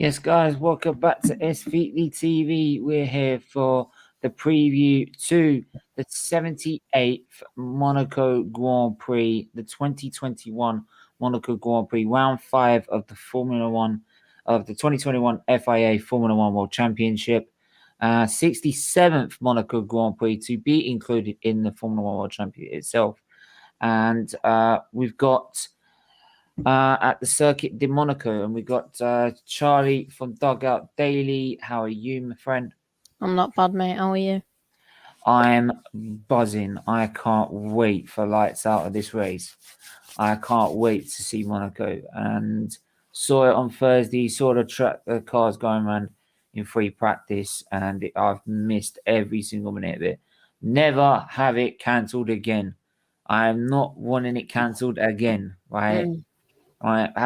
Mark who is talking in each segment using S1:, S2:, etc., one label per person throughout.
S1: Yes, guys, welcome back to SFeatleyTV. We're here for the preview to the 78th Monaco Grand Prix, the 2021 Monaco Grand Prix, round 5 of the Formula One of the 2021 FIA Formula One World Championship. 67th Monaco Grand Prix to be included in the Formula One World Championship itself. And we've got at the Circuit De Monaco, and we got Charlie from Dugout Daily. How are you, my friend?
S2: I'm not bad, mate. How are you?
S1: I'm buzzing. I can't wait for lights out of this race. I can't wait to see Monaco. And saw it on Thursday. Saw the track, the cars going around in free practice, and I've missed every single minute of it. Never have it cancelled again. I am not wanting it cancelled again. Right.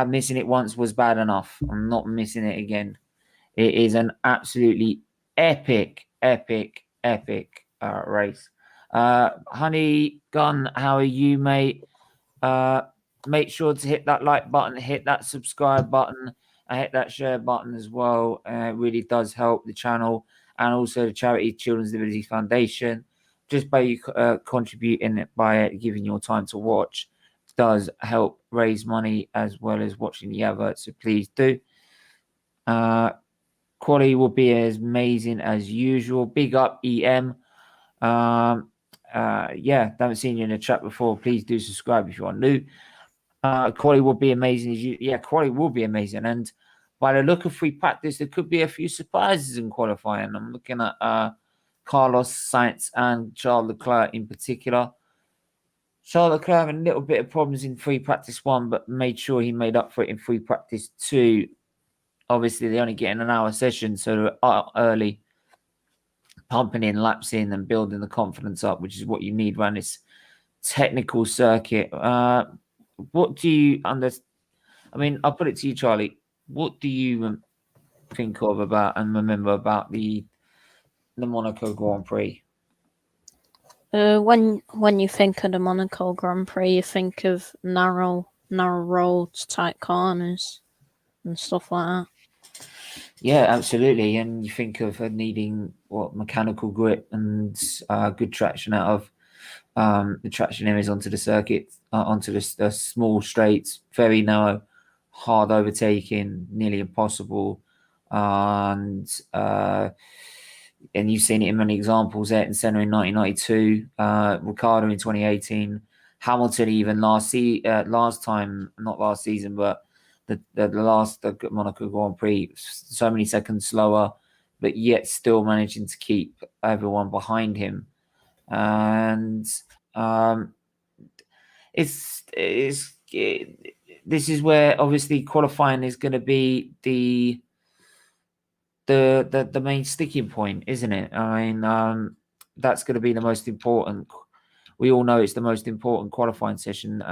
S1: Missing it once was bad enough. I'm not missing it again. It is an absolutely epic race. Honey Gun, how are you, mate? Make sure to hit that like button, hit that subscribe button, and hit that share button as well. It really does help the channel and also the charity Children's Disabilities Foundation. Just by you contributing by giving your time to watch does help raise money as well as watching the adverts, so please do. Quality will be as amazing as usual. Big up EM. Yeah, haven't seen you in the chat before. Please do subscribe if you are new. Quality will be amazing as you. Yeah, quality will be amazing. And by the look of free practice, there could be a few surprises in qualifying. I'm looking at Carlos Sainz and Charles Leclerc in particular. Charles Leclerc having a little bit of problems in free practice 1, but made sure he made up for it in free practice 2. Obviously, they only get in an hour session, so they're early, pumping in, laps in, and building the confidence up, which is what you need around this technical circuit. What do you understand? I mean, I'll put it to you, Charlie. What do you think of about and remember about the Monaco Grand Prix?
S2: When you think of the Monaco Grand Prix, you think of narrow roads, tight corners, and stuff like that.
S1: Yeah, absolutely. And you think of needing mechanical grip and good traction out of the traction areas onto the circuit, onto the small straights, very narrow, hard overtaking, nearly impossible. And you've seen it in many examples. Ayrton Senna in 1992, Ricciardo in 2018, Hamilton even last time, not last season, but the last Monaco Grand Prix, so many seconds slower, but yet still managing to keep everyone behind him. And this is where obviously qualifying is going to be the main sticking point, isn't it? I mean, that's going to be the most important. We all know it's the most important qualifying session.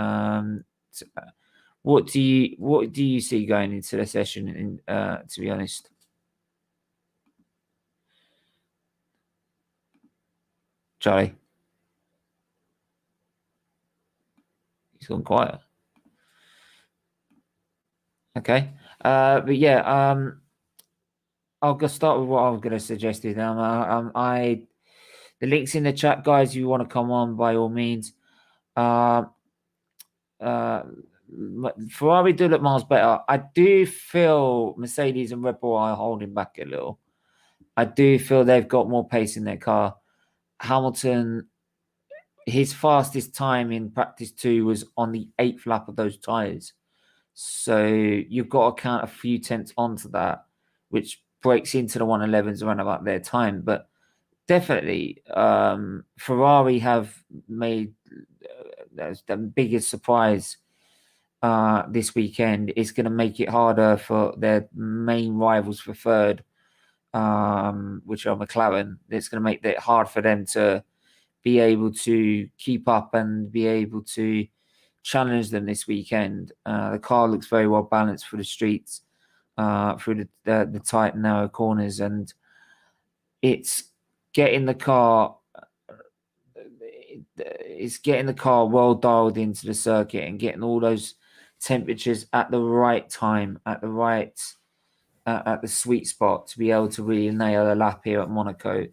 S1: What do you see going into the session? To be honest, Charlie, he's gone quiet. Okay, but yeah, I'll go start with what I was going to suggest. The links in the chat, guys. If you want to come on, by all means. Ferrari do look miles better. I do feel Mercedes and Red Bull are holding back a little. I do feel they've got more pace in their car. Hamilton, his fastest time in practice 2 was on the 8th lap of those tyres. So you've got to count a few tenths onto that, which breaks into the 111s around about their time. But definitely, Ferrari have made the biggest surprise this weekend. Is going to make it harder for their main rivals for third, which are McLaren. It's going to make it hard for them to be able to keep up and be able to challenge them this weekend. The car looks very well balanced for the streets, through the tight and narrow corners, and it's getting the car. It's getting the car well dialed into the circuit and getting all those temperatures at the right time, at the right at the sweet spot to be able to really nail a lap here at Monaco.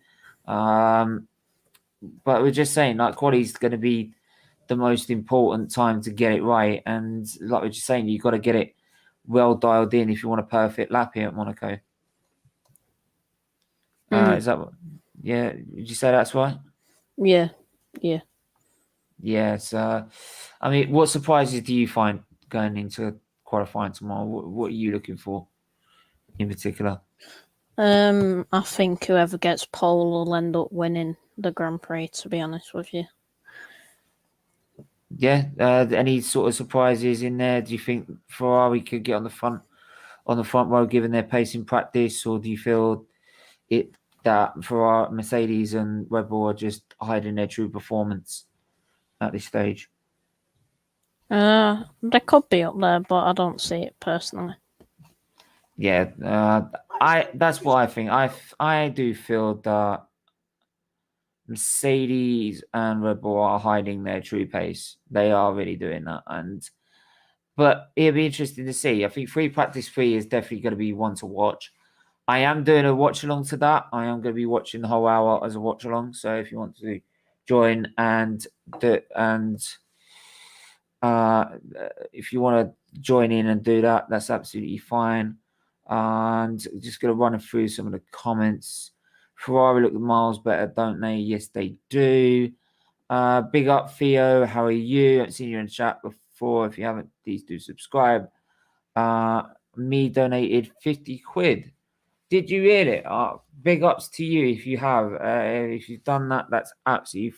S1: But we're just saying, like, quali is going to be the most important time to get it right. And like we're just saying, you've got to get it well dialed in if you want a perfect lap here at Monaco. Is that what? Yeah, did you say that's right?
S2: Yeah.
S1: Yes. I mean, what surprises do you find going into qualifying tomorrow? What are you looking for in particular?
S2: I think whoever gets pole will end up winning the Grand Prix, to be honest with you.
S1: Yeah. Any sort of surprises in there? Do you think Ferrari could get on the front row given their pace in practice, or do you feel that Ferrari, Mercedes, and Red Bull are just hiding their true performance at this stage?
S2: They could be up there, but I don't see it personally.
S1: Yeah, that's what I think. I do feel that Mercedes and Red Bull are hiding their true pace. They are really doing that, but it'll be interesting to see. I think free practice 3 is definitely going to be one to watch. I am doing a watch along to that. I am going to be watching the whole hour as a watch along. So if you want to join if you want to join in and do that, that's absolutely fine. And just going to run through some of the comments. Ferrari look miles better, don't they? Yes, they do. Big up, Theo. How are you? I haven't seen you in the chat before. If you haven't, please do subscribe. Me donated 50 quid. Did you hear it? Big ups to you if you have. If you've done that, that's absolutely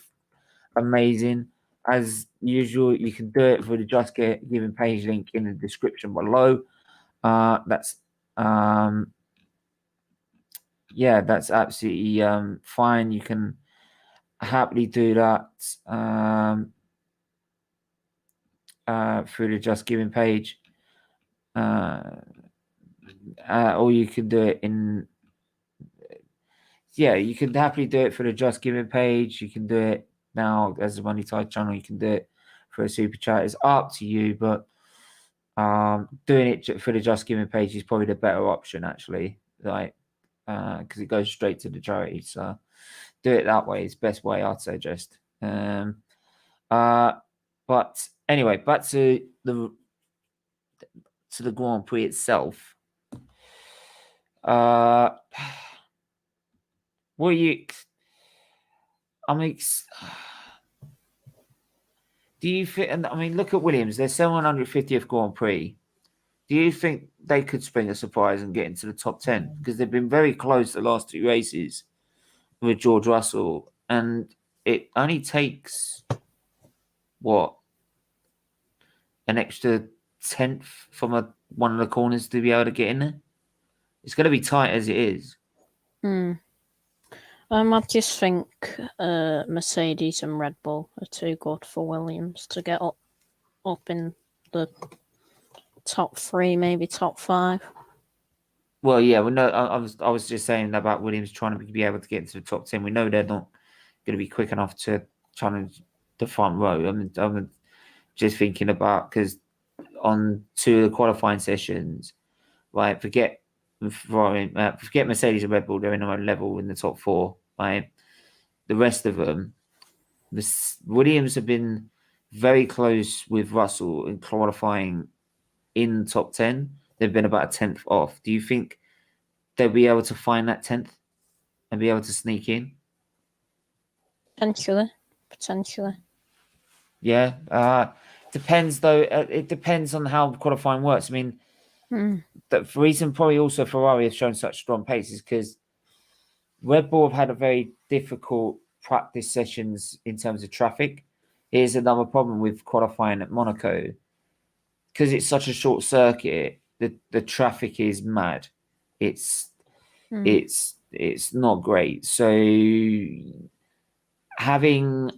S1: amazing. As usual, you can do it for the Just Giving page link in the description below. That's absolutely fine. You can happily do that through the Just Giving page. Or you can do it in. Yeah, you can happily do it for the Just Giving page. You can do it now as a Money Tide channel. You can do it for a super chat. It's up to you, but doing it for the Just Giving page is probably the better option, actually. Like, because it goes straight to the charity. So do it that way. It's the best way, I'd suggest. But anyway, back to the Grand Prix itself. What are you? I mean, do you think? And I mean, look at Williams. They're 750th Grand Prix. Do you think they could spring a surprise and get into the top 10? Because they've been very close the last 2 races with George Russell, and it only takes what, an extra 10th from one of the corners to be able to get in there. It's going to be tight as it is.
S2: I just think Mercedes and Red Bull are too good for Williams to get up in the top 3, maybe top 5.
S1: Well, yeah, we know. I was just saying about Williams trying to be able to get into the top 10. We know they're not going to be quick enough to challenge the front row. I'm just thinking about, because on 2 of the qualifying sessions, right? Forget Mercedes and Red Bull. They're in their own level in the top 4, right? The rest of them, Williams have been very close with Russell in qualifying in the top 10. They've been about a 10th off. Do you think they'll be able to find that 10th and be able to sneak in?
S2: Potentially.
S1: Yeah. Depends, though. It depends on how qualifying works. I mean, the reason probably also Ferrari have shown such strong pace is because Red Bull have had a very difficult practice sessions in terms of traffic. Here's another problem with qualifying at Monaco. Because it's such a short circuit, the traffic is mad. It's not great. So having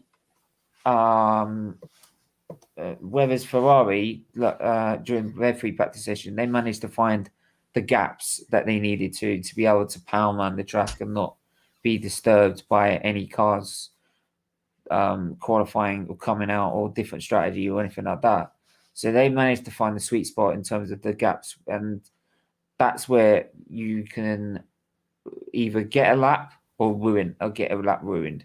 S1: whereas Ferrari during their free practice session, they managed to find the gaps that they needed to be able to pound around the track and not be disturbed by any cars qualifying or coming out or different strategy or anything like that. So they managed to find the sweet spot in terms of the gaps, and that's where you can either get a lap or get a lap ruined,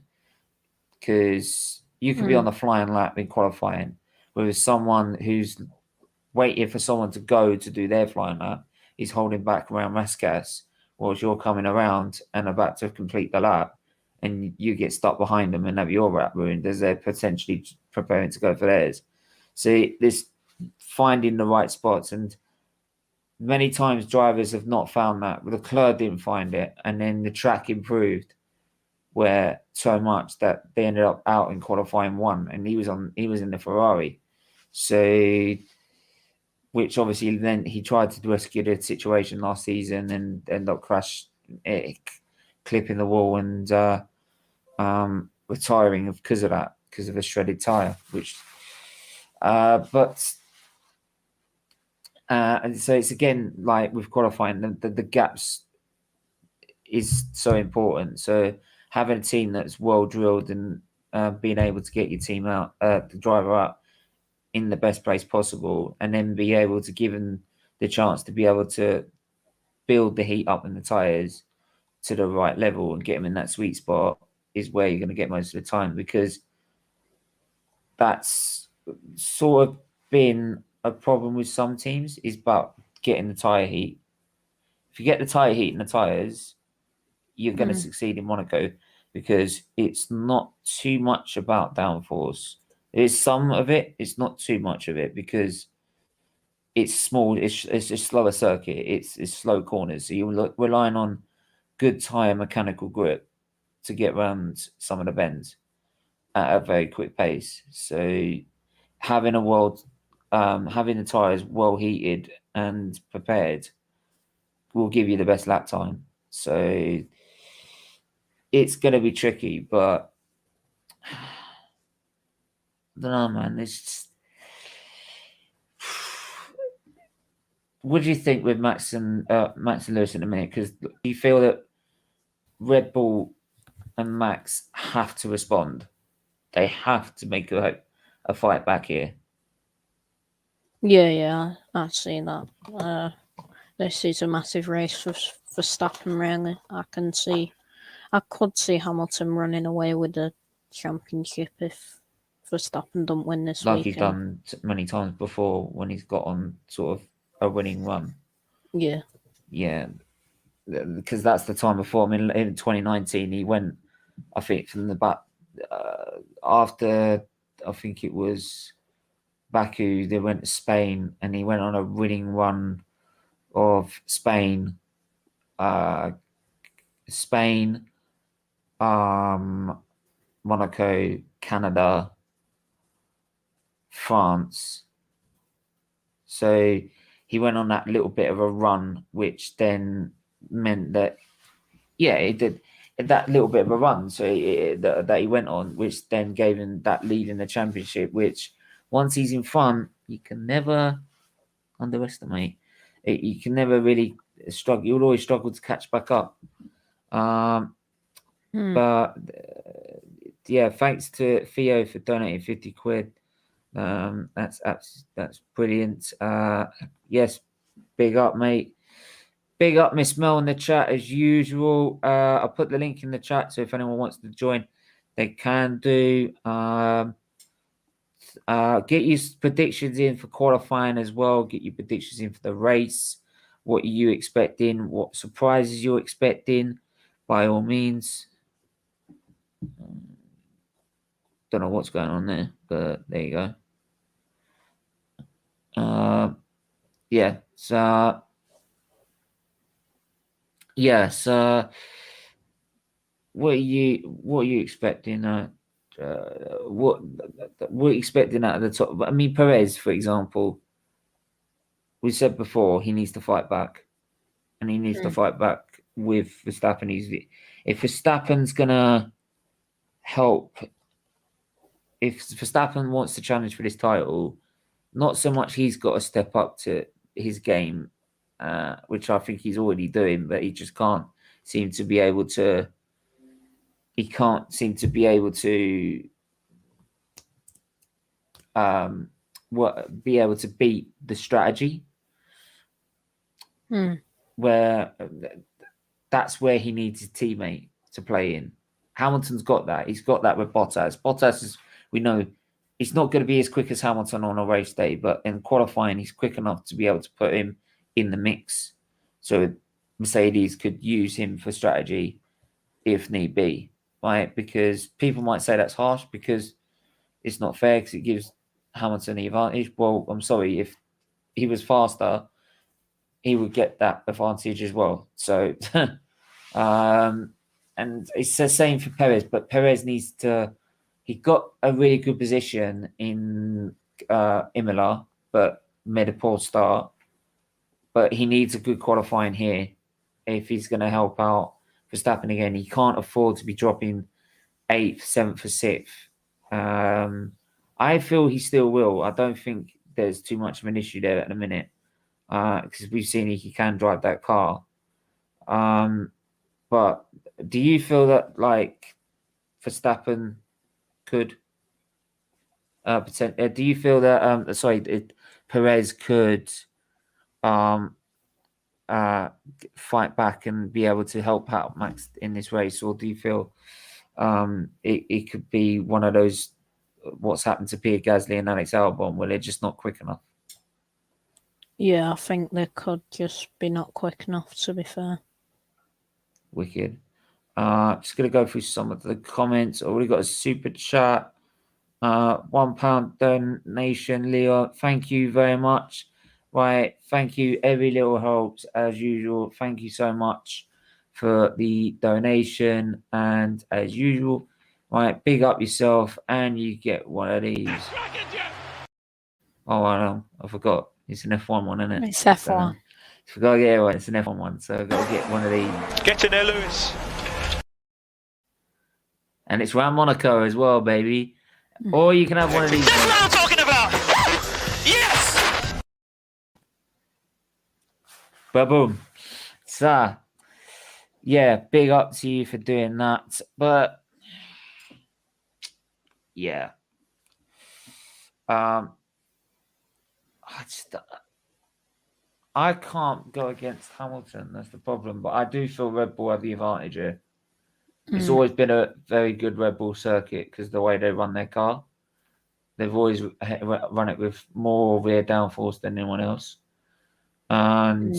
S1: because you could be on the flying lap in qualifying, whereas someone who's waiting for someone to go to do their flying lap is holding back around Mascas, whilst you're coming around and about to complete the lap, and you get stuck behind them and have your lap ruined as they're potentially preparing to go for theirs. So this finding the right spots, and many times drivers have not found that. Leclerc didn't find it, and then the track improved where so much that they ended up out in qualifying 1, and he was in the Ferrari. So, which obviously then he tried to rescue the situation last season and ended up clipping the wall and retiring because of that, because of a shredded tire. Which, and so it's again like with qualifying, the gaps is so important. So having a team that's well drilled and being able to get your team out, the driver out in the best place possible, and then be able to give them the chance to be able to build the heat up in the tires to the right level and get them in that sweet spot is where you're going to get most of the time, because that's sort of been a problem with some teams, is about getting the tire heat. If you get the tire heat in the tires, you're going to succeed in Monaco, because it's not too much about downforce. There's some of it. It's not too much of it, because it's small. It's a slower circuit. It's slow corners. So you're relying on good tire mechanical grip to get around some of the bends at a very quick pace. So having having the tires well heated and prepared will give you the best lap time. So it's going to be tricky, but I don't know, man. It's just... What do you think with Max and Lewis in a minute? Because do you feel that Red Bull and Max have to respond? They have to make a fight back here.
S2: Yeah, I see that. This is a massive race for Verstappen, really. I could see Hamilton running away with the championship if Verstappen don't win this
S1: like
S2: weekend.
S1: He's done many times before when he's got on sort of a winning run.
S2: Yeah,
S1: because that's the time before. I mean, in 2019, he went, I think, from the back after, I think it was Baku, they went to Spain, and he went on a winning run of Spain, Monaco, Canada, France. So he went on that little bit of a run, which then meant that, it did that little bit of a run. So that he went on, which then gave him that lead in the championship, which once he's in front, you can never underestimate. You can never really struggle. You'll always struggle to catch back up. But thanks to Theo for donating 50 quid. That's brilliant. Yes, big up, mate. Big up, Miss Mel, in the chat as usual. I'll put the link in the chat, so if anyone wants to join, they can do. Get your predictions in for qualifying as well. Get your predictions in for the race. What are you expecting? What surprises you're expecting? By all means. Don't know what's going on there, but there you go. So what are you expecting? What we're expecting out of the top? I mean, Perez, for example, we said before he needs to fight back, and he needs to fight back with Verstappen. If Verstappen's gonna help, if Verstappen wants to challenge for this title, not so much he's got to step up to his game, which I think he's already doing, but he just can't seem to be able to. He can't seem to be able to be able to beat the strategy. where that's where he needs his teammate to play in. Hamilton's got that. He's got that with Bottas. Bottas is, we know, he's not going to be as quick as Hamilton on a race day, but in qualifying, he's quick enough to be able to put him in the mix. So Mercedes could use him for strategy if need be, right? Because people might say that's harsh because it's not fair because it gives Hamilton the advantage. Well, I'm sorry, if he was faster, he would get that advantage as well. So, and it's the same for Perez, but Perez needs to. He got a really good position in Imola, but made a poor start. But he needs a good qualifying here if he's going to help out Verstappen again. He can't afford to be dropping 8th, 7th, or 6th. I feel he still will. I don't think there's too much of an issue there at the minute because we've seen he can drive that car. But do you feel that like Verstappen could do you feel that Perez could fight back and be able to help out Max in this race, or do you feel it could be one of those what's happened to Pierre Gasly and Alex Albon where they're just not quick enough?
S2: Yeah, I think they could just be not quick enough, to be fair.
S1: Wicked. Just going to go through some of the comments. Already got a super chat. £1 donation, Leo. Thank you very much. Right. Thank you. Every little helps as usual. Thank you so much for the donation. And as usual, right, big up yourself and you get one of these. Oh, I forgot. It's an F1 one, isn't it?
S2: It's F1.
S1: Forgot to get it. It's an F1 one, so I've got to get one of these.
S3: Get in there, Lewis.
S1: And it's around Monaco as well, baby. Or you can have one of these.
S3: That's what I'm talking about. Yes.
S1: Ba-boom. So, yeah, big up to you for doing that. But, yeah. I can't go against Hamilton. That's the problem. But I do feel Red Bull have the advantage here. It's always been a very good Red Bull circuit because the way they run their car. They've always run it with more rear downforce than anyone else. And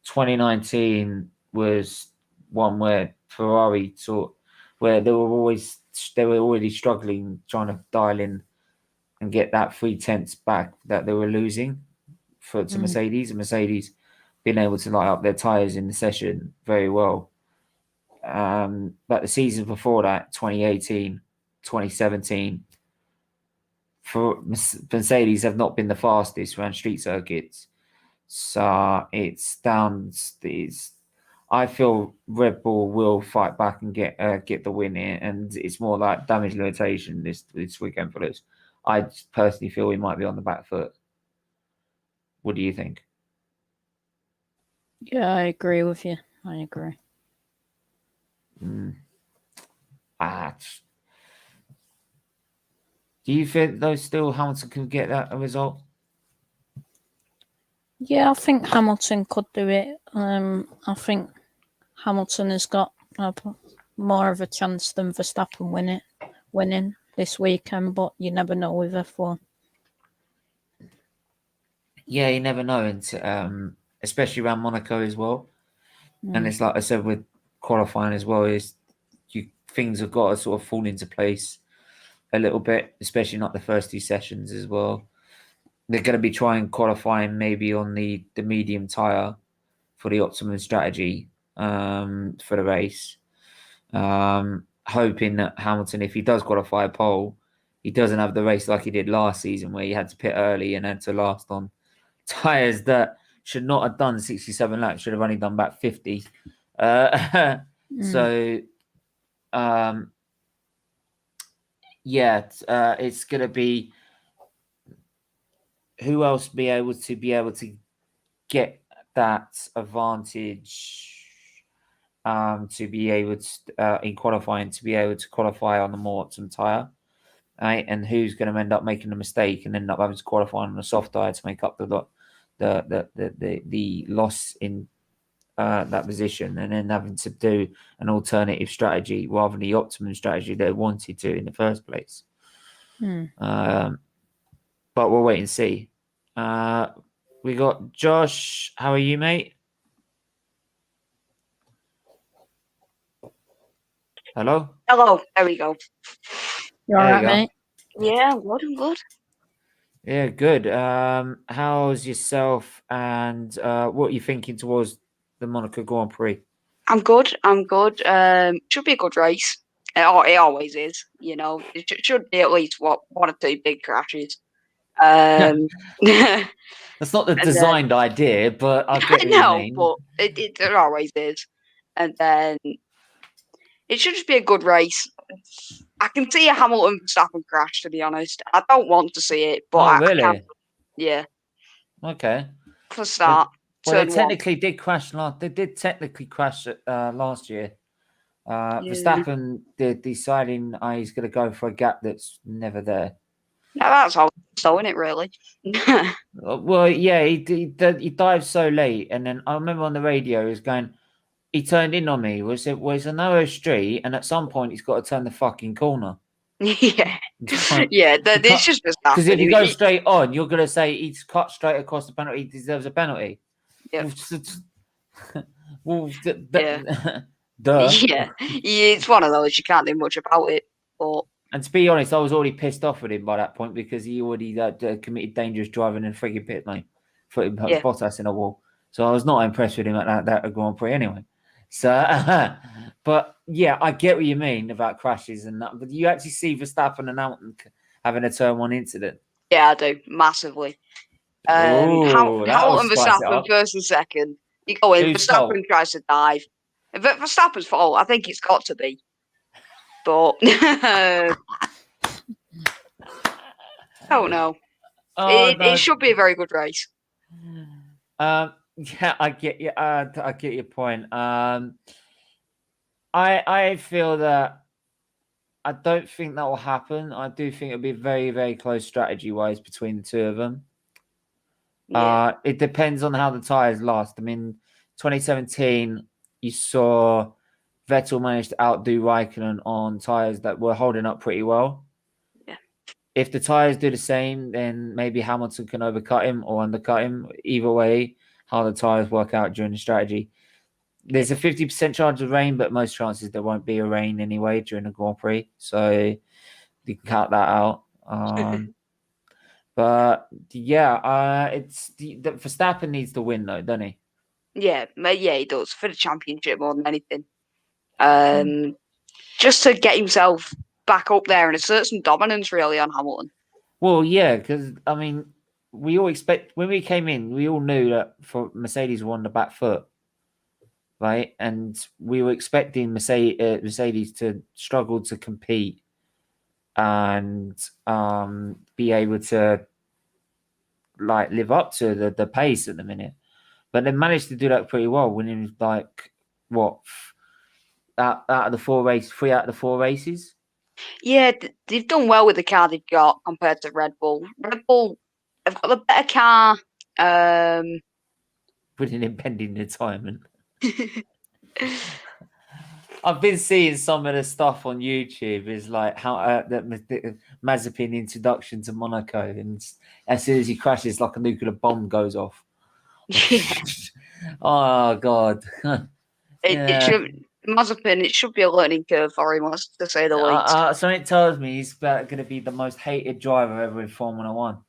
S1: 2019 was one where Ferrari where they were already struggling trying to dial in and get that 3/10 back that they were losing to Mercedes, and Mercedes being able to light up their tires in the session very well. But the seasons before that, 2018, 2017, for Mercedes have not been the fastest around street circuits. So it's down these. I feel Red Bull will fight back and get the win here, and it's more like damage limitation this weekend for this. I personally feel we might be on the back foot. What do you think?
S2: Yeah, I agree with you. I agree.
S1: Do you think though still Hamilton can get that result?
S2: Yeah, I think Hamilton could do it. I think Hamilton has got more of a chance than Verstappen winning this weekend, but you never know with F1.
S1: Yeah, you never know, and especially around Monaco as well. And it's like I said with qualifying as well, things have got to sort of fall into place a little bit, especially not the first 2 sessions as well. They're going to be trying qualifying maybe on the medium tyre for the optimum strategy for the race. Hoping that Hamilton, if he does qualify a pole, he doesn't have the race like he did last season where he had to pit early and had to last on tyres that should not have done 67 laps, should have only done about 50. So, it's going to be who else be able to get that advantage to be able to in qualifying to be able to qualify on the more optimum tyre, right? And who's going to end up making a mistake and end up having to qualify on a soft tyre to make up the loss in that position, and then having to do an alternative strategy rather than the optimum strategy they wanted to in the first place. But we'll wait and see. We got Josh. How are you, mate? Hello?
S4: Hello, there we go.
S2: You all
S1: There
S2: right,
S1: you go.
S2: mate?
S4: Yeah, good, I'm good.
S1: Yeah, good. How's yourself, and what are you thinking towards the Monaco Grand Prix?
S4: I'm good. Should be a good race. It always is, you know. It should be at least one or two big crashes. And
S1: That's not the
S4: then,
S1: designed idea, but I
S4: I
S1: get what you
S4: know,
S1: mean.
S4: but it always is. And then it should just be a good race. I can see a Hamilton Verstappen crash, to be honest. I don't want to see it, but
S1: Oh,
S4: I
S1: really?
S4: can. Yeah,
S1: Okay.
S4: for start.
S1: Well, they
S4: turn one.
S1: technically did crash last. They did technically crash last year.
S4: Yeah.
S1: Verstappen deciding he's going to go for a gap that's never there.
S4: No, that's all. So, isn't it, really?
S1: Well, yeah, he dived so late, and then I remember on the radio he was going. He turned in on me. Was it was a narrow street, and at some point he's got to turn the fucking corner.
S4: Yeah. Yeah, it's just
S1: Because if you
S4: Verstappen.
S1: go straight on, you're going to say he's cut straight across the penalty. He deserves a penalty.
S4: Yeah.
S1: Well,
S4: Yeah.
S1: duh.
S4: Yeah, it's one of those, you can't do much about it. But
S1: And to be honest, I was already pissed off with him by that point because he already committed dangerous driving in frigging pit lane, putting
S4: Yeah.
S1: Bottas in a wall. So I was not impressed with him at that Grand Prix anyway. So, but yeah, I get what you mean about crashes and that. But you actually see Verstappen and Hamilton having a turn one incident.
S4: yeah, I do massively.
S1: Ooh, that'll
S4: Hamilton,
S1: spice it
S4: Verstappen,
S1: up.
S4: first and second. You go in,
S1: Whose
S4: Verstappen
S1: fault?
S4: tries to dive. Verstappen's fault, I think it's got to be. But I don't know.
S1: Oh, no.
S4: It should be a very good race.
S1: Yeah, I get you. I get your point. I feel that I don't think that will happen. I do think it'll be very, very close strategy wise between the two of them.
S4: Yeah.
S1: It depends on how the tires last. I mean, 2017, you saw Vettel managed to outdo Raikkonen on tires that were holding up pretty well.
S4: Yeah.
S1: If the tires do the same, then maybe Hamilton can overcut him or undercut him. Either way, how the tires work out during the strategy. There's a 50% chance of rain, but most chances there won't be a rain anyway during the Grand Prix. So you can count that out. But yeah, it's Verstappen needs to win though, doesn't he?
S4: Yeah, he does. For the championship more than anything. Just to get himself back up there and assert some dominance really on Hamilton.
S1: Well, yeah, because I mean, we all expect when we came in, we all knew that for Mercedes were on the back foot, right? And we were expecting Mercedes to struggle to compete and be able to like live up to the pace at the minute. But they managed to do that pretty well, winning like what out of the 3 out of the 4 races.
S4: Yeah, they've done well with the car they've got compared to Red Bull. Red Bull have got the better car.
S1: With an impending retirement. I've been seeing some of the stuff on YouTube is like how the Mazepin introduction to Monaco, and as soon as he crashes, like a nuclear bomb goes off.
S4: Yeah.
S1: Oh God.
S4: Mazepin, it should be a learning curve for him, to say the least.
S1: So it tells me he's going to be the most hated driver ever in Formula One.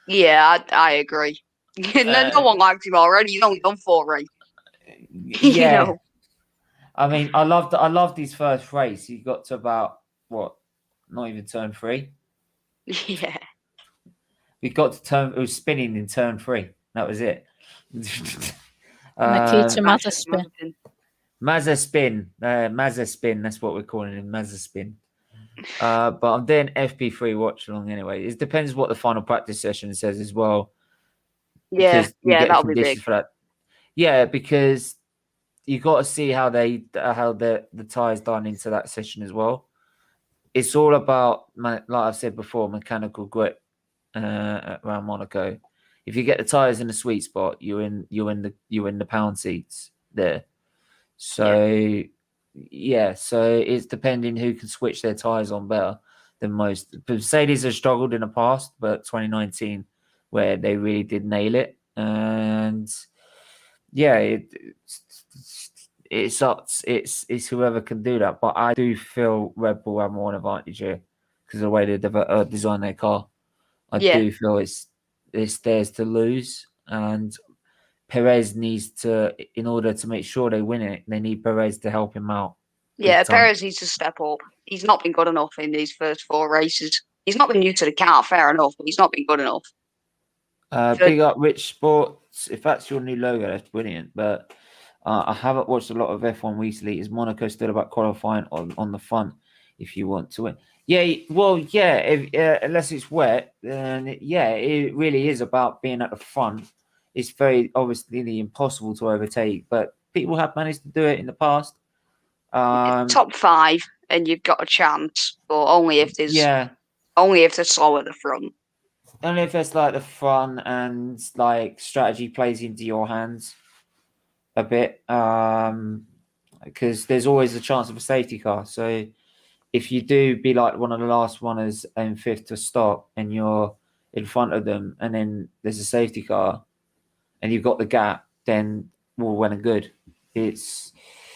S4: Yeah, I agree. No one likes him already. He's only done 4 races.
S1: Yeah.
S4: You know?
S1: I mean, I loved his first race. He got to about what? Not even turn 3.
S4: Yeah.
S1: We got to turn. It was spinning in turn 3. That was it.
S2: Nikita Mazepin.
S1: Mazepin. That's what we're calling him, Mazepin. But I'm doing FP3 watch along anyway. It depends what the final practice session says as well.
S4: Yeah, that'll be big.
S1: For that. Yeah, because you got to see how the tires done into that session as well. It's all about, like I've said before, mechanical grip around Monaco. If you get the tires in the sweet spot, you're in the pound seats. there. So so it's depending who can switch their tires on better than most. Mercedes has struggled in the past, but 2019 where they really did nail it, and it's whoever can do that. But I do feel Red Bull have more an advantage here because of the way they design their car. I do feel it's theirs to lose, and Perez needs to, in order to make sure they win it, they need Perez to help him out.
S4: Yeah, Perez needs to step up. He's not been good enough in these first 4 races. He's not been new to the car, fair enough, but he's not been good enough.
S1: Big up Rich Sports. If that's your new logo, that's brilliant. But I haven't watched a lot of F1 recently. Is Monaco still about qualifying on the front if you want to win? Yeah, well, unless it's wet, then it really is about being at the front. It's very obviously impossible to overtake, but people have managed to do it in the past.
S4: Top 5, and you've got a chance, but only if there's only if they're slow at the front.
S1: Only if it's like the front and like strategy plays into your hands a bit, because there's always a chance of a safety car. So if you do be like one of the last runners and 5th to stop, and you're in front of them, and then there's a safety car, and you've got the gap, then well and good. It's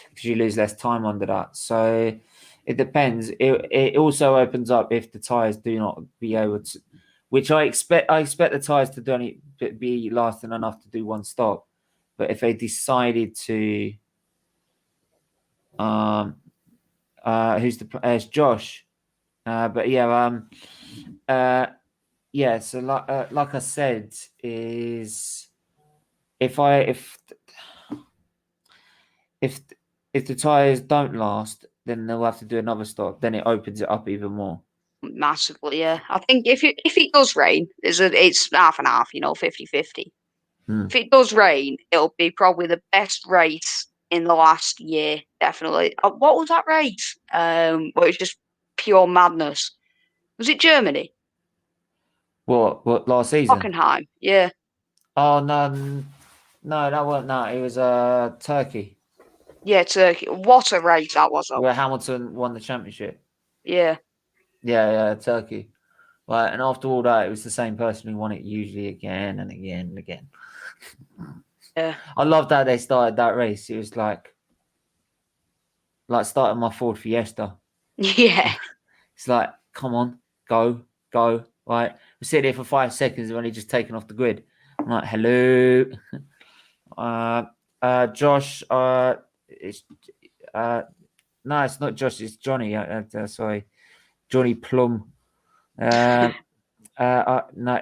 S1: because you lose less time under that. So it depends. It also opens up if the tyres do not be able to, which I expect the tyres to be lasting enough to do one stop. But if they decided to, it's Josh. So like I said, is if the tyres don't last, then they'll have to do another stop. Then it opens it up even more.
S4: Massively, yeah. I think if it does rain, it's half and half, 50-50. If it does rain, it'll be probably the best race in the last year, definitely. What was that race? Well, it was just pure madness. Was it Germany?
S1: What last season?
S4: Hockenheim, yeah.
S1: Oh no, that wasn't that. It was Turkey.
S4: Yeah, Turkey. What a race that was!
S1: Where Hamilton won the championship.
S4: Yeah.
S1: Yeah, Turkey. Right, and after all that, it was the same person who won it usually again and again and again.
S4: Yeah.
S1: I loved how they started that race. It was like starting my Ford Fiesta.
S4: Yeah.
S1: It's like, come on, go. Right. We sit there for 5 seconds and only just taken off the grid. I'm like, hello. Josh, it's no, it's not Josh, it's Johnny. Sorry. Johnny Plum. No,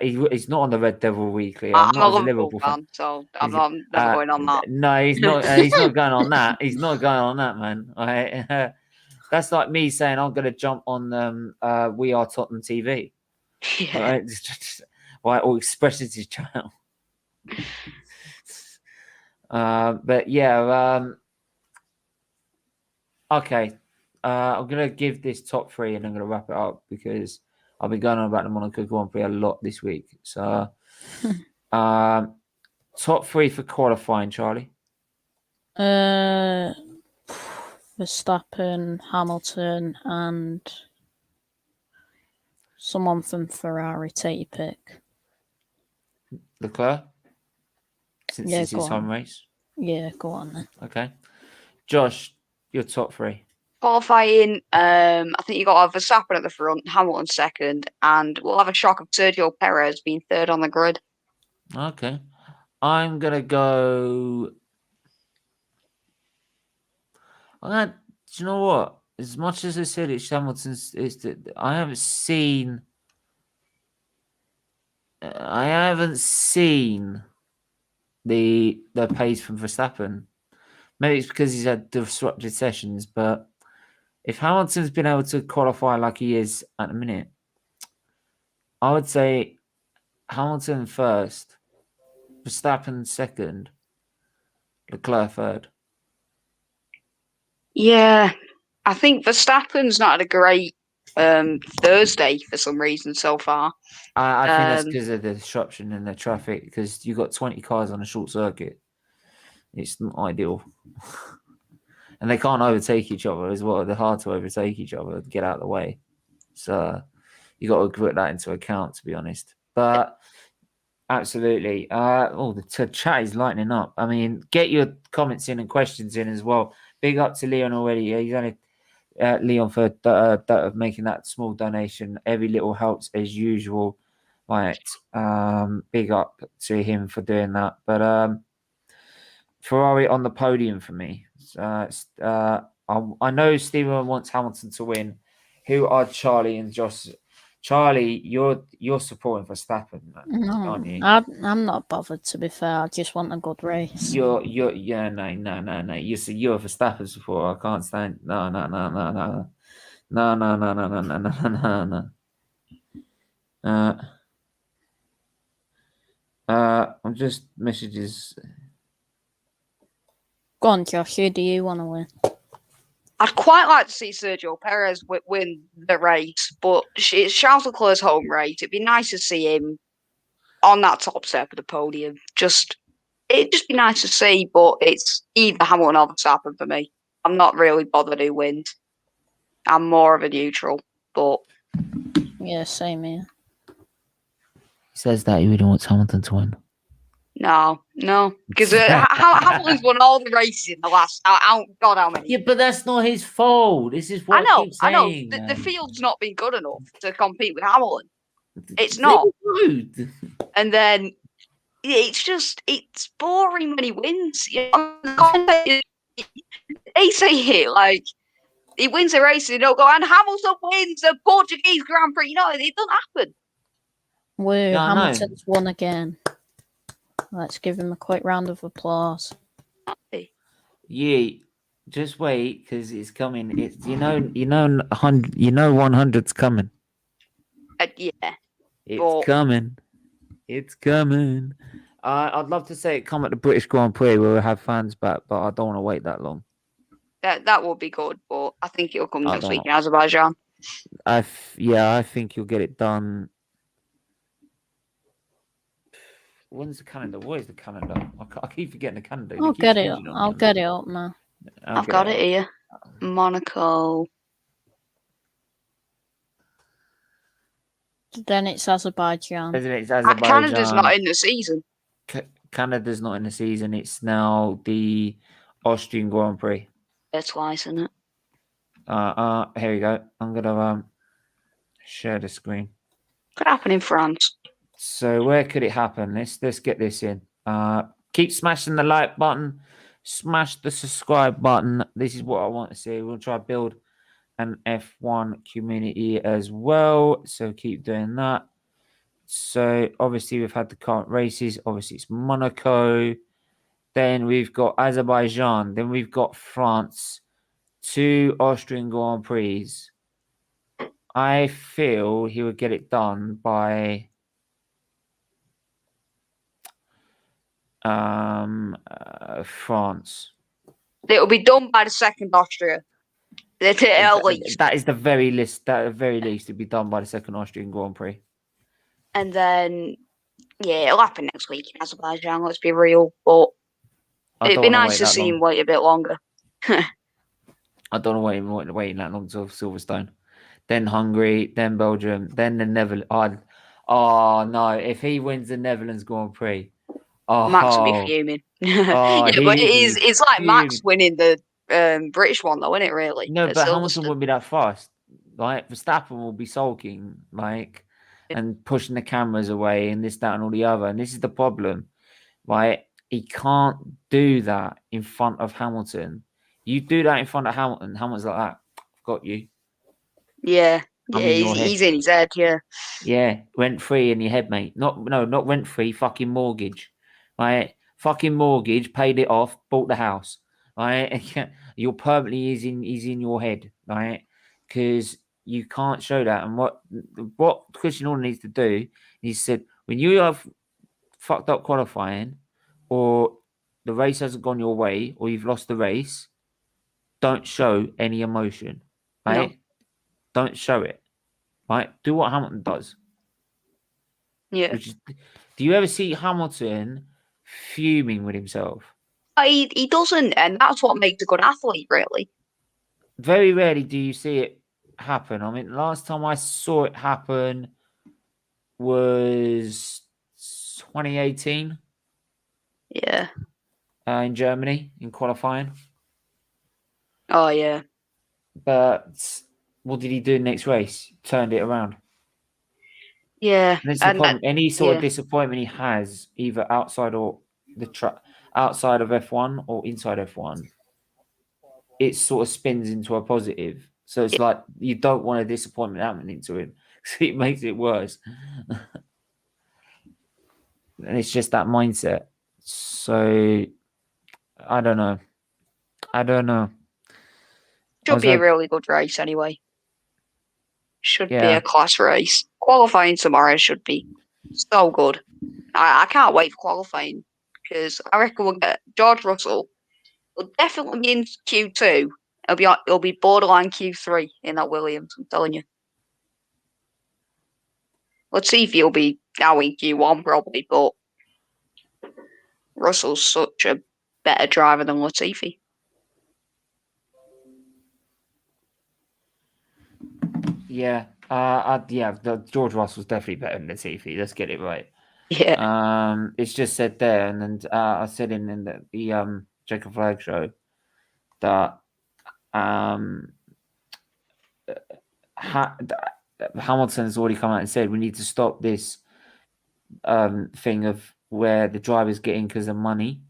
S1: he's not on the Red Devil Weekly.
S4: I'm a Liverpool fan, so I'm never going on that.
S1: No, he's not. He's not going on that. He's not going on that, man. Right? That's like me saying I'm going to jump on We Are Tottenham TV.
S4: Yeah.
S1: Right, or Expressions channel. But yeah, okay. I'm going to give this top 3 and I'm going to wrap it up because I've been going on about the Monaco Grand Prix a lot this week. So, top 3 for qualifying, Charlie.
S2: Verstappen, Hamilton, and someone from Ferrari. Take your pick.
S1: Leclerc? Since it's his home race?
S2: Yeah, go on then.
S1: Okay. Josh, your top 3.
S4: Qualifying, I think you got Verstappen at the front, Hamilton second, and we'll have a shock of Sergio Perez being 3rd on the grid.
S1: Okay. I'm going to go... do you know what? As much as I said it's Hamilton's, I haven't seen the pace from Verstappen. Maybe it's because he's had disrupted sessions, but if Hamilton's been able to qualify like he is at the minute, I would say Hamilton first, Verstappen second, Leclerc third.
S4: Yeah, I think Verstappen's not had a great Thursday for some reason so far.
S1: I think that's because of the disruption in the traffic, because you've got 20 cars on a short circuit. It's not ideal. And they can't overtake each other as well. They're hard to overtake each other and get out of the way. So you got to put that into account, to be honest. But absolutely. The chat is lightening up. I mean, get your comments in and questions in as well. Big up to Leon already. He's only Leon for making that small donation. Every little helps as usual. Right. Big up to him for doing that. But Ferrari on the podium for me. I know Stephen wants Hamilton to win. Who are Charlie and Josh? Charlie, you're supporting Verstappen, aren't you?
S2: I'm not bothered, to be fair. I just want a good race.
S1: No. You're a Verstappen supporter. I can't stand. No. I'm just messages.
S2: Go on, Josh. Who do you want to win?
S4: I'd quite like to see Sergio Perez win the race, but it's Charles Leclerc's home race. It'd be nice to see him on that top step of the podium. It'd just be nice to see, but it's either Hamilton or Verstappen for me. I'm not really bothered who wins. I'm more of a neutral, but
S2: Yeah, same here.
S1: He says that he really wants Hamilton to win.
S4: no, because Hamilton's won all the races in the last God how many.
S1: Yeah, but that's not his fault. This is what I keep saying.
S4: The field's not been good enough to compete with Hamilton. It's not. And then it's boring when he wins. You know, they say here, like, he wins a race and they'll go, and Hamilton wins the Portuguese Grand Prix. You know, it doesn't happen.
S2: Hamilton's won again. Let's give him a quick round of applause.
S1: Yeah, just wait, because it's coming. It's 100's coming.
S4: Yeah,
S1: it's coming. It's coming. I'd love to say it come at the British Grand Prix where we'll have fans back, but I don't want to wait that long.
S4: That will be good, but I think it'll come next week in Azerbaijan.
S1: I think you'll get it done. When's the calendar? Where's the calendar? I keep forgetting the calendar.
S2: I'll get it up now.
S4: I've got it here. Monaco.
S2: Then it's Azerbaijan.
S4: Canada's not in the season.
S1: Canada's not in the season. It's now the Austrian Grand Prix.
S4: It's twice, isn't it?
S1: Here we go. I'm gonna share the screen.
S4: Could happen in France.
S1: So where could it happen? Let's get this in. Keep smashing the like button, smash the subscribe button. This is what I want to see. We'll try to build an F1 community as well. So keep doing that. So obviously we've had the current races. Obviously it's Monaco. Then we've got Azerbaijan. Then we've got France. 2 Austrian Grand Prix. I feel he would get it done by France.
S4: It'll be done by the second Austria.
S1: That is the very least. At the very least, it'll be done by the second Austrian Grand Prix.
S4: And then, yeah, it'll happen next week in Azerbaijan. Let's be real, but it'd be nice to see him wait a bit longer.
S1: I don't want him waiting that long till Silverstone. Then Hungary, then Belgium, then the Netherlands. Oh no! If he wins the Netherlands Grand Prix,
S4: Max will be fuming. But it's like Max winning the British one, though, isn't it? Really?
S1: No, but Hamilton wouldn't be that fast. Like Verstappen will be sulking, and pushing the cameras away, and this, that, and all the other. And this is the problem, right? He can't do that in front of Hamilton. You do that in front of Hamilton, Hamilton's like that. I've got you.
S4: Yeah. He's in his head, yeah.
S1: Yeah, rent free in your head, mate. Not rent free, fucking mortgage. Right? Fucking mortgage, paid it off, bought the house. Right? You're permanently is in your head, right? Because you can't show that. And what Christian Horner needs to do, he said, when you have fucked up qualifying, or the race hasn't gone your way, or you've lost the race, don't show any emotion. Right? No. Don't show it. Right? Do what Hamilton does.
S4: Yeah.
S1: Do you ever see Hamilton fuming with himself?
S4: He doesn't, and that's what makes a good athlete, really.
S1: Very rarely do you see it happen. I mean, last time I saw it happen was 2018
S4: Yeah.
S1: in Germany in qualifying.
S4: Oh, yeah.
S1: But what did he do next race? Turned it around.
S4: Yeah.
S1: And that's the problem. Any sort
S4: yeah.
S1: of disappointment he has, either outside or the track, outside of F1 or inside F1, it sort of spins into a positive. So it's like you don't want a disappointment happening to him, so it makes it worse. And it's just that mindset. So I don't know.
S4: Should be a really good race anyway. Should be a class race. Qualifying tomorrow should be so good. I can't wait for qualifying because I reckon we'll get George Russell. Will definitely be in Q2. It'll be borderline Q3 in that Williams. I'm telling you. Let's see if he'll be now in Q1 probably, but Russell's such a better driver than Latifi.
S1: Yeah. George Russell's definitely better than Latifi. Let's get it right.
S4: Yeah.
S1: It's just said there, and then I said in the Jacob Flag show that Hamilton has already come out and said we need to stop this thing of where the drivers get in because of money,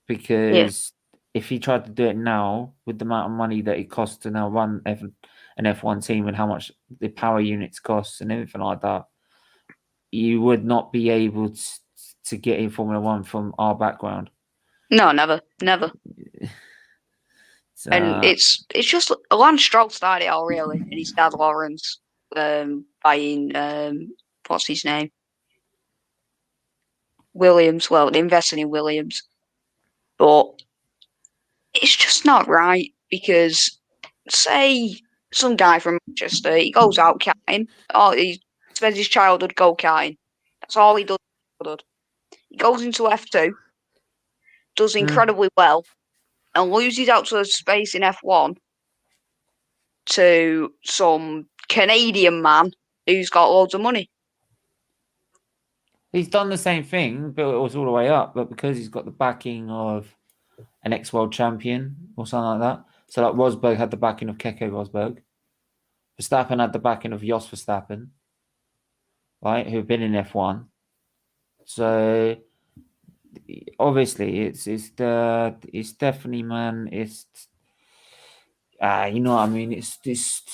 S1: because if he tried to do it now with the amount of money that it costs to now run an F1 team and how much the power units cost and everything like that, you would not be able to get in Formula One from our background.
S4: No, never. And it's just Lance Stroll started it all really, and his dad Lawrence buying what's his name? Williams. Well, investing in Williams, but it's just not right because say some guy from Manchester, he goes out karting, or he spends his childhood go karting. That's all he does. He goes into F2, does incredibly well, and loses out to space in F1 to some Canadian man who's got loads of money.
S1: He's done the same thing, built it all the way up, but because he's got the backing of an ex-world champion or something like that. So like Rosberg had the backing of Keke Rosberg. Verstappen had the backing of Jos Verstappen, right, who've been in F1. So obviously it's definitely, man, it's you know what I mean, it's just,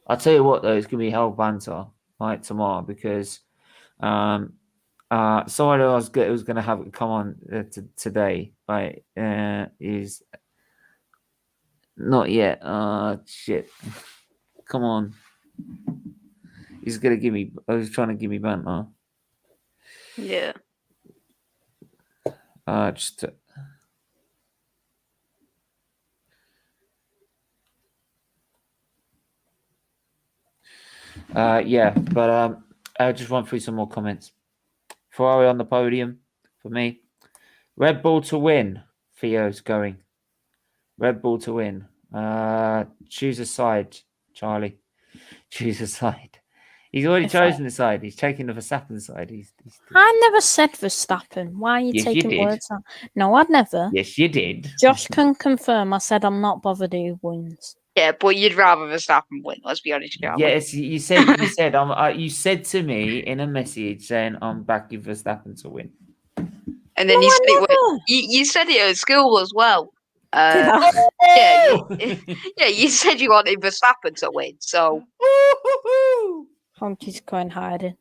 S1: I'll tell you what though, it's gonna be hell banter right tomorrow because someone who was going to have it come on today, right, is not yet. Shit. Come on. He's going to give me, he's trying to give me banter.
S4: Yeah.
S1: Just yeah, but I'll just run through some more comments. Ferrari on the podium for me. Red Bull to win. Theo's going. Red Bull to win. Choose a side, Charlie. Choose a side. He's already chosen the side. He's taking the Verstappen side.
S2: I never said Verstappen. Why are you taking words out? No, I'd never.
S1: Yes, you did.
S2: Josh can confirm. I said I'm not bothered who wins.
S4: Yeah, but you'd rather Verstappen win. Let's be honest, Charlie.
S1: Yes, you said to me in a message saying I'm backing Verstappen to win.
S4: And then you said it at school as well. Yeah, you said you wanted Verstappen to win, so.
S2: Honky's going hiding.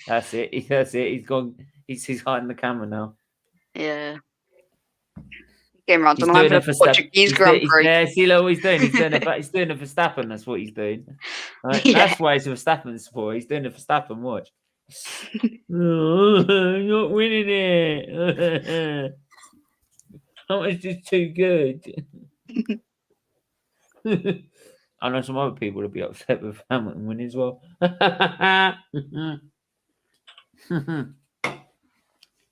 S1: That's it. That's it. He's gone. He's hiding the camera now.
S4: Yeah. Came around to the Portuguese Grand Prix.
S1: Yeah, see what he's doing. He's doing a Verstappen. That's what he's doing. Right? Yeah. That's why he's a Verstappen support. He's doing a Verstappen watch. I'm not winning it. How much is too good? I know some other people will be upset with Hamilton winning as well.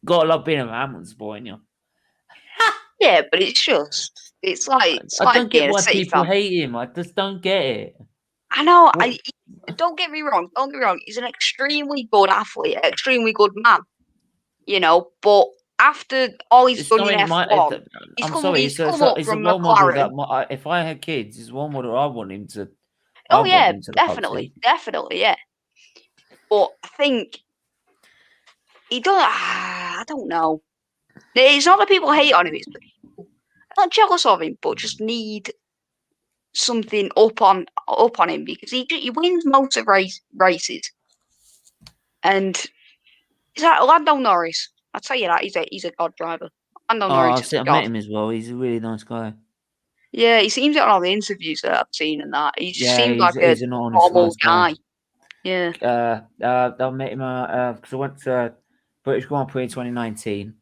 S1: Gotta love being a Hamilton supporter, ain't you?
S4: Yeah, but it's like
S1: I don't get
S4: being a
S1: why
S4: City
S1: people
S4: fan.
S1: hate him. I just don't get it.
S4: I know.
S1: What?
S4: Don't get me wrong. Don't get me wrong. He's an extremely good athlete, extremely good man. You know, but after all he's
S1: It's
S4: done in
S1: something
S4: F1,
S1: I'm sorry.
S4: he's come up
S1: It's a
S4: from
S1: role model
S4: McLaren.
S1: that if I had kids, it's a role model I want him to. I
S4: Oh
S1: want
S4: yeah,
S1: him to look up to.
S4: definitely, yeah. But I think he don't. I don't know. It's not that people hate on him. It's not jealous of him, but just need something up on him because he wins most of races, and he's like Lando Norris. I'll tell you that he's a god driver. Lando Norris is a
S1: I've met
S4: god.
S1: him as well. He's a really nice guy.
S4: Yeah, he seems it on all the interviews that I've seen and that. He just
S1: Yeah,
S4: seems like a
S1: he's an honest,
S4: normal
S1: nice guy.
S4: Yeah.
S1: I met him because I went to British Grand Prix in 2019.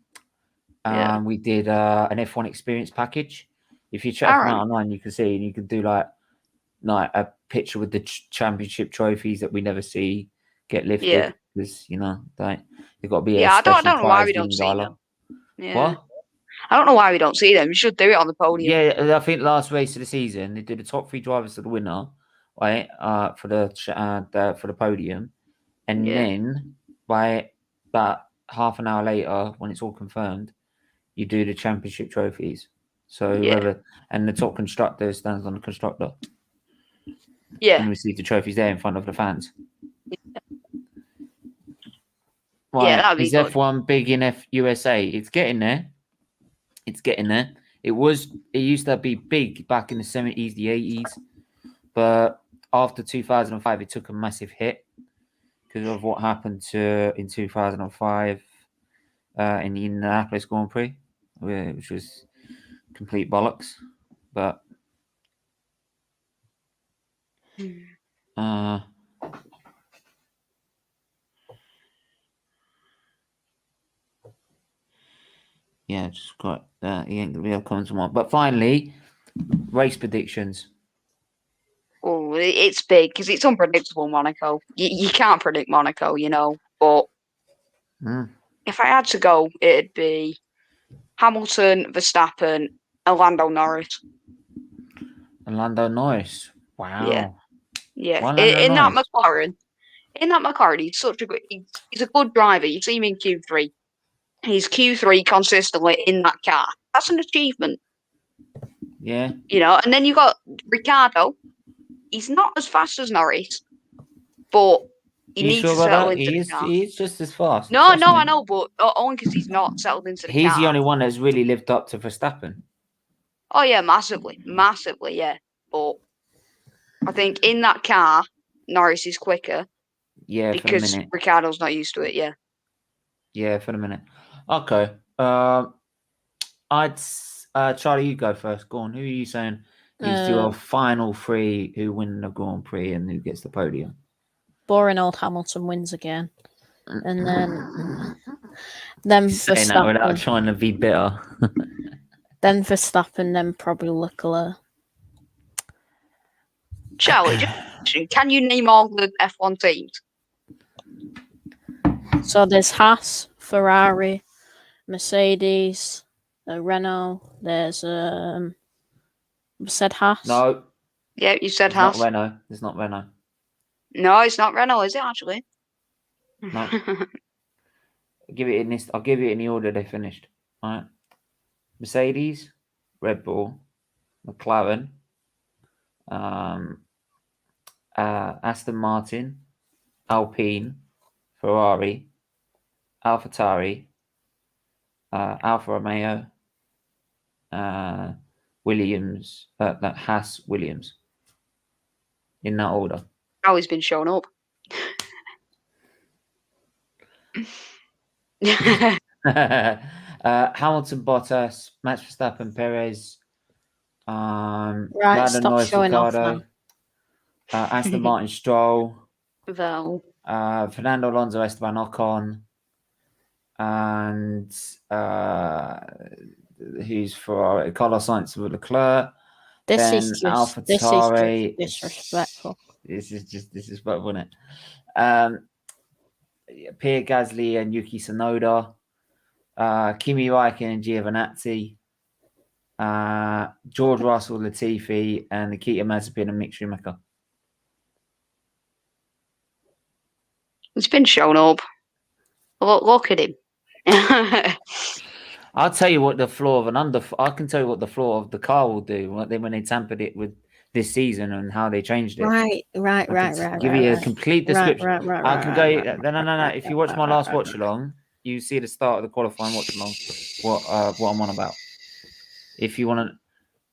S4: Yeah.
S1: We did an F1 experience package. If you check them out online, you can see, and you can do like a picture with the championship trophies that we never see get lifted because they've got to be a
S4: I
S1: special
S4: don't know why
S1: prize
S4: we
S1: being
S4: don't see
S1: gala.
S4: them. Yeah.
S1: What?
S4: I don't know why we don't see them. We should do it on the podium.
S1: Yeah, I think last race of the season they did the top 3 drivers to the winner, right? For the podium, and then by about half an hour later, when it's all confirmed, you do the championship trophies. So whoever and the top constructor stands on the constructor.
S4: Yeah.
S1: And receive the trophies there in front of the fans.
S4: Right.
S1: Yeah,
S4: that'd be
S1: is
S4: good.
S1: F1 big in USA? It's getting there. It used to be big back in the 70s, the 80s, but after 2005, it took a massive hit because of what happened in 2005 in the Indianapolis Grand Prix, which was complete bollocks. But yeah, just got he ain't gonna be able to come tomorrow. But finally, race predictions.
S4: Oh, it's big because it's unpredictable, Monaco. You can't predict Monaco, But if I had to go, it'd be Hamilton, Verstappen, and Lando Norris.
S1: Lando Norris. Wow.
S4: Yeah.
S1: In
S4: That McLaren, he's such a good. He's a good driver. You see him in Q3. He's Q3 consistently in that car. That's an achievement.
S1: Yeah.
S4: And then you got Ricciardo. He's not as fast as Norris, but he needs to settle into the car.
S1: He's just as fast.
S4: No, I know, but only because he's not settled into the car.
S1: He's the only one that's really lived up to Verstappen.
S4: Oh yeah, massively, yeah. But I think in that car, Norris is quicker.
S1: Yeah,
S4: because
S1: for the minute.
S4: Ricciardo's not used to it. Yeah.
S1: Yeah, for the minute. Okay. Charlie, you go first. Go on. Who are you saying is your final 3 who win the Grand Prix and who gets the podium?
S2: Boring old Hamilton wins again, and then
S1: saying that without trying to be bitter.
S2: Then Verstappen, then probably Leclerc.
S4: Charlie, can you name all the F1 teams?
S2: So there's Haas, Ferrari, Mercedes, Renault. There's said Haas.
S1: No.
S4: Yeah, you said
S1: it's
S4: Haas.
S1: It's not Renault.
S4: No, it's not Renault, is it actually?
S1: No. I'll give it in the order they finished. All right. Mercedes, Red Bull, McLaren, Aston Martin, Alpine, Ferrari, AlphaTauri, Alfa Romeo, Williams, Haas, Williams. In that order.
S4: How he's been shown up.
S1: Hamilton, Bottas, Max Verstappen, Perez,
S2: right, stop
S1: Norris,
S2: showing
S1: Ricardo,
S2: off,
S1: Aston Martin, Stroll,
S4: Fernando
S1: Alonso, Esteban Ocon, and who's for Carlos Sainz with Leclerc.
S2: This is just disrespectful.
S1: This is disrespectful, isn't it? Pierre Gasly and Yuki Tsunoda, Kimi Räikkönen, Giovinazzi, George Russell, Latifi, and Nikita Mazepin and Mick Schumacher.
S4: He's been shown up. Look at him.
S1: I'll tell you what the flaw of I can tell you what the flaw of the car will do when they tampered it with this season and how they changed it.
S2: Right.
S1: Give you a complete description. I can go. No. If you watch my last watch along, you see the start of the qualifying watch along. What I'm on about. If you want to,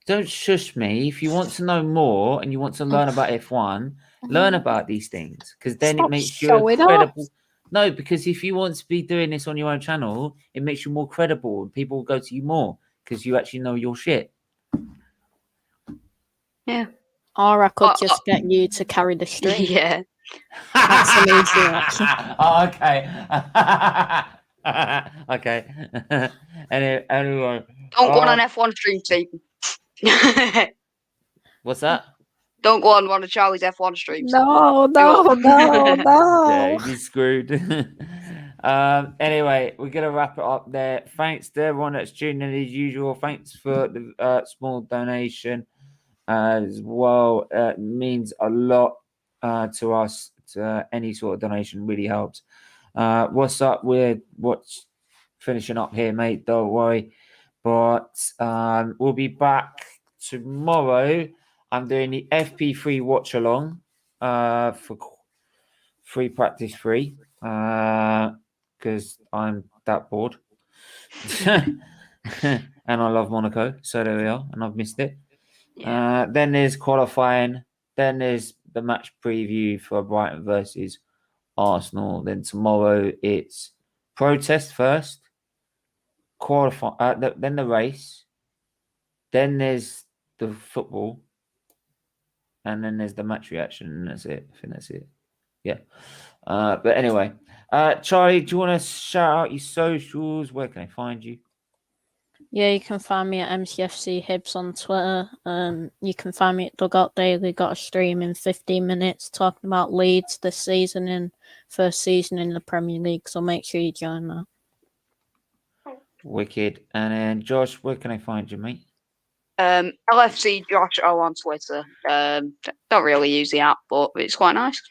S1: don't shush me. If you want to know more and you want to learn about F1, learn about these things because then it makes you credible. No, because if you want to be doing this on your own channel, it makes you more credible. People will go to you more because you actually know your shit.
S4: Yeah.
S2: Or I could just get you to carry the stream.
S4: Yeah.
S2: That's an easy option.
S1: Oh, okay. Okay. Anyway.
S4: Don't go on an F1 stream, Stephen.
S1: What's that?
S4: Don't go on one of Charlie's F1 streams.
S2: No.
S1: Yeah, you'd be screwed. Anyway, we're going to wrap it up there. Thanks to everyone that's tuned in as usual. Thanks for the small donation as well. It means a lot to us. Any sort of donation really helps. What's up? What's finishing up here, mate? Don't worry. But we'll be back tomorrow. I'm doing the FP3 watch along for free practice free because I'm that bored. And I love Monaco. So there we are. And I've missed it.
S4: Yeah.
S1: Then there's qualifying. Then there's the match preview for Brighton versus Arsenal. Then tomorrow it's protest first. Then the race. Then there's the football. And then there's the match reaction, and that's it. I think that's it. Yeah. But anyway, Charlie, do you want to shout out your socials? Where can I find you?
S2: Yeah, you can find me at MCFC Hibs on Twitter. You can find me at Dugout Daily. Got a stream in 15 minutes talking about Leeds this season and first season in the Premier League. So make sure you join that.
S1: Wicked. And then Josh, where can I find you, mate?
S4: LFC Josh O on Twitter. Don't really use the app, but it's quite nice.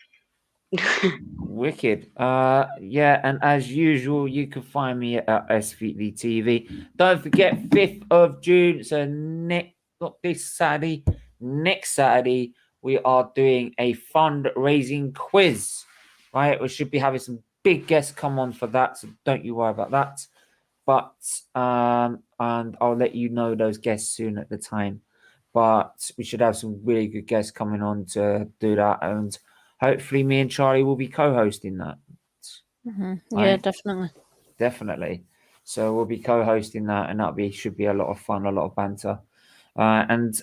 S1: Wicked. Yeah, and as usual, you can find me at SFeatleyTV. Don't forget, 5th of June. So not this Saturday, next Saturday, we are doing a fundraising quiz. Right, we should be having some big guests come on for that, so don't you worry about that. But and I'll let you know those guests soon at the time. But we should have some really good guests coming on to do that, and hopefully me and Charlie will be co-hosting that.
S2: Mm-hmm.
S1: Right?
S2: Yeah, definitely.
S1: So we'll be co-hosting that, and should be a lot of fun, a lot of banter. And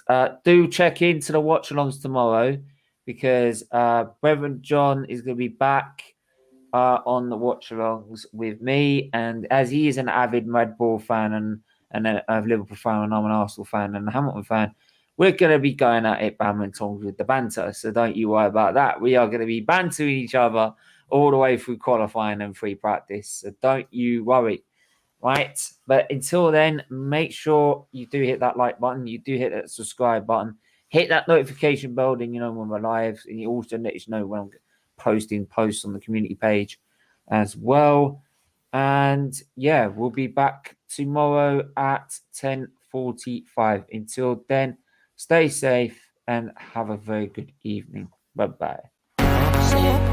S1: do check into the watch-alongs tomorrow because Reverend John is going to be back on the watch-alongs with me, and as he is an avid Red Bull fan and a Liverpool fan, and I'm an Arsenal fan and a Hamilton fan, we're going to be going at it badminton with the banter. So don't you worry about that. We are going to be bantering each other all the way through qualifying and free practice. So don't you worry. Right? But until then, make sure you do hit that like button. You do hit that subscribe button. Hit that notification bell, then you know when we're live. And you also let us know when I'm posting posts on the community page as well. And yeah, we'll be back tomorrow at 10:45. Until then, stay safe and have a very good evening. Bye-bye.
S2: See you.